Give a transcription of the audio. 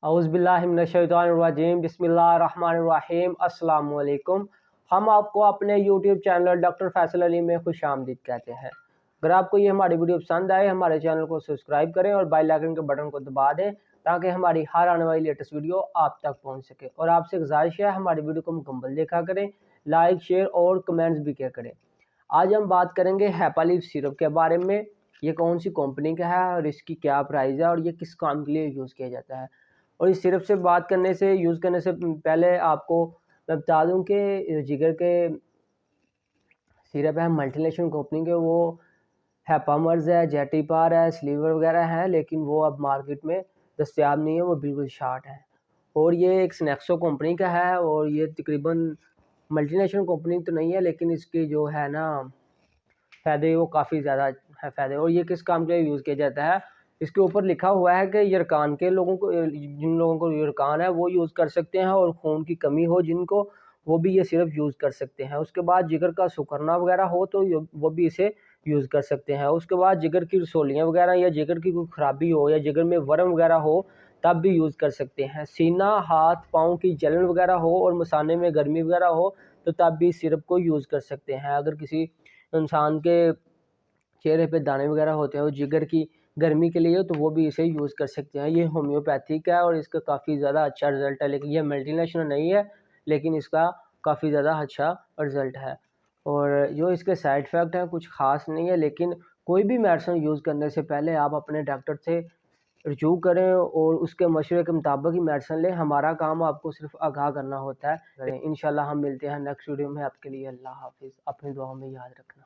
औज़ुबिल्लाहिमिनश्शैतानिर्रजीम बिस्मिल्लाहिर्रहमानिर्रहीम अस्सलाम वालेकुम। हम आपको अपने YouTube channel doctor Faisal Ali में खुशामदीद कहते हैं। अगर आपको ये हमारी वीडियो पसंद आए हमारे चैनल को सब्सक्राइब करें और बेल आइकन के बटन को दबा दें ताकि हमारी हर आने वाली लेटेस्ट वीडियो आप तक पहुंच सके। और आपसे गुजारिश है हमारी वीडियो को मुकम्मल देखा करें, लाइक शेयर और कमेंट्स भी किया करें। आज हम बात करेंगे हैपालीफ सिरप के बारे में। ये कौन सी कंपनी का है और इसकी क्या प्राइस है और ये किस काम के लिए यूज़ किया जाता है। और इस सिरप से बात करने से यूज़ करने से पहले आपको मैं बता दूं कि जिगर के सिरप है मल्टीनेशनल कंपनी के, वो हैपामर्स है, जेटिपार है, स्लीवर वगैरह है, लेकिन वो अब मार्केट में दस्तयाब नहीं है, वो बिल्कुल शार्ट है। और ये एक स्नैक्सो कंपनी का है और ये तकरीबन मल्टीनेशनल कंपनी तो नहीं है, लेकिन इसकी जो है ना फ़ायदे वो काफ़ी ज़्यादा है फ़ायदे। और ये किस काम के लिए यूज़ किया जाता है, इसके ऊपर लिखा हुआ है कि यरकान के लोगों को, जिन लोगों को यरकान है वो यूज़ कर सकते हैं, और खून की कमी हो जिनको, वो भी ये सिर्फ यूज़ कर सकते हैं। उसके बाद जिगर का सुखरना वगैरह हो तो वो भी इसे यूज़ कर सकते हैं। उसके बाद जिगर की रसोलियाँ वगैरह या जिगर की कोई ख़राबी हो या जिगर में वर्म वगैरह हो तब भी यूज़ कर सकते हैं। सीना, हाथ पाँव की जलन वगैरह हो और मसाने में गर्मी वगैरह हो तो तब भी सिरप को यूज़ कर सकते हैं। अगर किसी इंसान के चेहरे पे दाने वगैरह होते हैं और जिगर की गर्मी के लिए तो वो भी इसे यूज़ कर सकते हैं। ये होम्योपैथिक है और इसका काफ़ी ज़्यादा अच्छा रिज़ल्ट है, लेकिन ये मल्टीनेशनल नहीं है, लेकिन इसका काफ़ी ज़्यादा अच्छा रिज़ल्ट है। और जो इसके साइड इफ़ेक्ट हैं कुछ ख़ास नहीं है, लेकिन कोई भी मेडिसिन यूज़ करने से पहले आप अपने डॉक्टर से रजू करें और उसके मशवरे के मुताबिक ही मेडिसिन लें। हमारा काम आपको सिर्फ आगाह करना होता है। इंशाल्लाह हम मिलते हैं नेक्स्ट वीडियो में। आपके लिए अल्लाह हाफिज़। अपनी दुआओं में याद रखना।